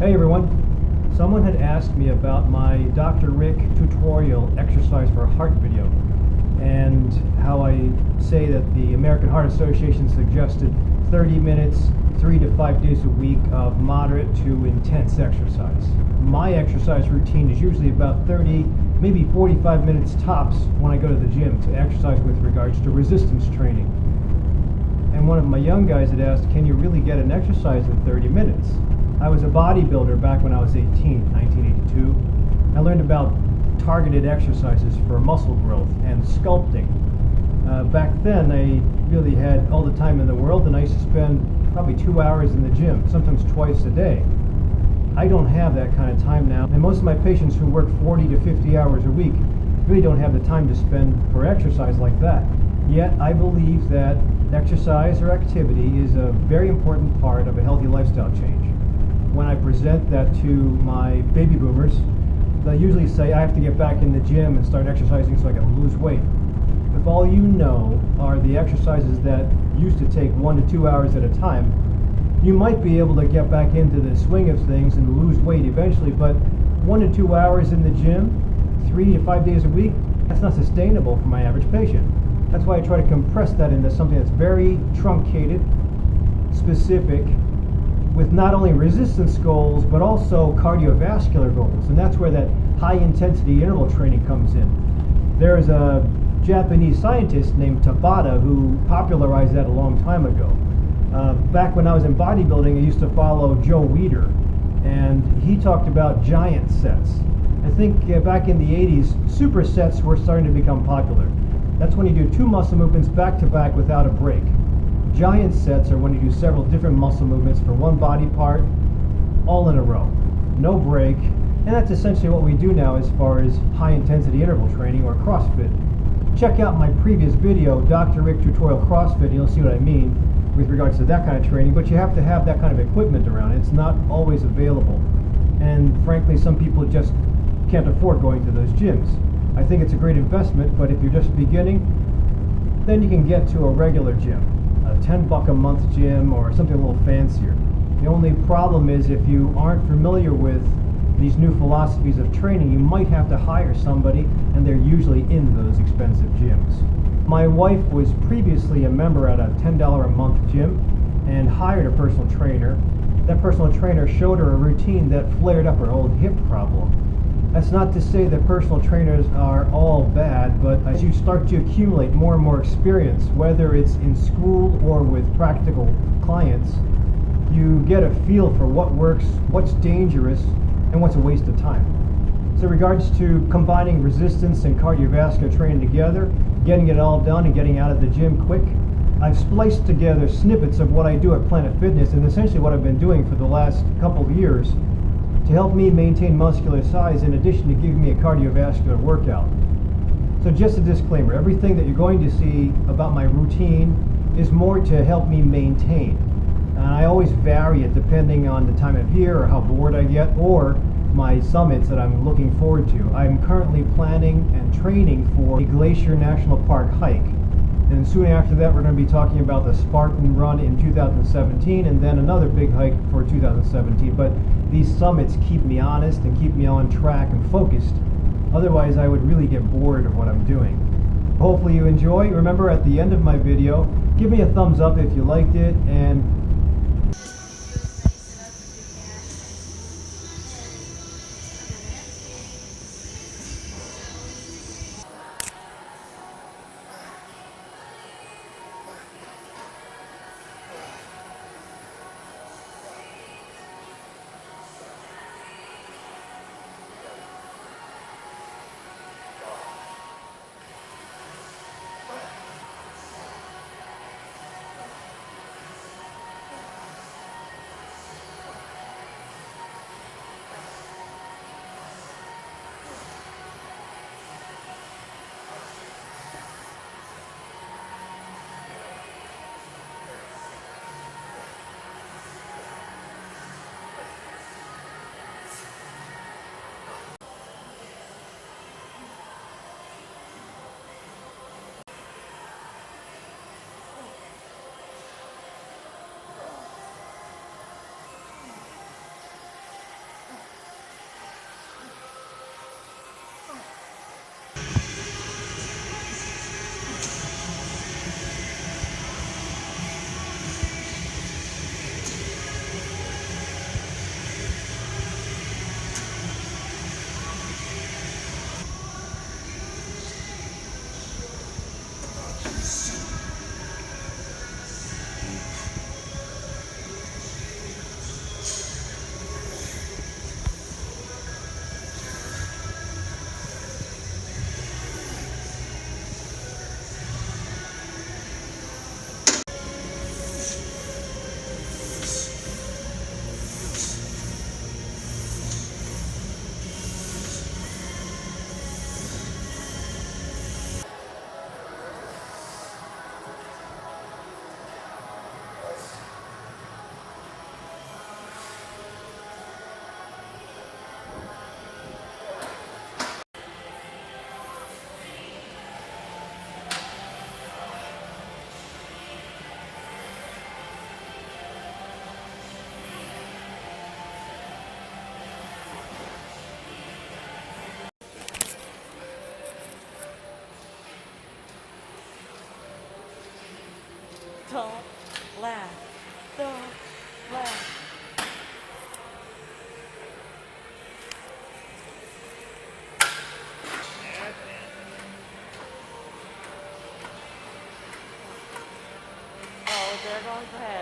Hey everyone, someone had asked me about my DrRic tutorial exercise for heart video and how I say that the American Heart Association suggested 30 minutes, 3 to 5 days a week of moderate to intense exercise. My exercise routine is usually about 30, maybe 45 minutes tops when I go to the gym to exercise with regards to resistance training. And one of my young guys had asked, can you really get an exercise in 30 minutes? I was a bodybuilder back when I was 18, 1982. I learned about targeted exercises for muscle growth and sculpting. Back then, I really had all the time in the world, and I used to spend probably 2 hours in the gym, sometimes twice a day. I don't have that kind of time now, and most of my patients who work 40 to 50 hours a week really don't have the time to spend for exercise like that. Yet, I believe that exercise or activity is a very important part of a healthy lifestyle change. When I present that to my baby boomers, they usually say, I have to get back in the gym and start exercising so I can lose weight. If all you know are the exercises that used to take 1 to 2 hours at a time, you might be able to get back into the swing of things and lose weight eventually, but 1 to 2 hours in the gym, 3 to 5 days a week, that's not sustainable for my average patient. That's why I try to compress that into something that's very truncated, specific, with not only resistance goals, but also cardiovascular goals. And that's where that high-intensity interval training comes in. There is a Japanese scientist named Tabata who popularized that a long time ago. Back when I was in bodybuilding, I used to follow Joe Weider, and he talked about giant sets. I think back in the 80s, supersets were starting to become popular. That's when you do 2 muscle movements back to back without a break. Giant sets are when you do several different muscle movements for one body part, all in a row, no break, and that's essentially what we do now as far as high-intensity interval training or CrossFit. Check out my previous video, DrRic Tutorial CrossFit, and you'll see what I mean with regards to that kind of training, but you have to have that kind of equipment around. It's not always available, and frankly, some people just can't afford going to those gyms. I think it's a great investment, but if you're just beginning, then you can get to a regular gym. A $10 a month gym or something a little fancier. The only problem is if you aren't familiar with these new philosophies of training, you might have to hire somebody, and they're usually in those expensive gyms. My wife was previously a member at a $10 a month gym and hired a personal trainer. That personal trainer showed her a routine that flared up her old hip problem. That's not to say that personal trainers are all bad, but as you start to accumulate more and more experience, whether it's in school or with practical clients, you get a feel for what works, what's dangerous, and what's a waste of time. So in regards to combining resistance and cardiovascular training together, getting it all done and getting out of the gym quick, I've spliced together snippets of what I do at Planet Fitness and essentially what I've been doing for the last couple of years to help me maintain muscular size in addition to giving me a cardiovascular workout. So just a disclaimer, everything that you're going to see about my routine is more to help me maintain. And I always vary it depending on the time of year or how bored I get or my summits that I'm looking forward to. I'm currently planning and training for a Glacier National Park hike. And soon after that, we're going to be talking about the Spartan Run in 2017 and then another big hike for 2017. But these summits keep me honest and keep me on track and focused. Otherwise, I would really get bored of what I'm doing. Hopefully you enjoy. Remember, at the end of my video, give me a thumbs up if you liked it, and Don't laugh. Don't laugh. Oh, there goes the head.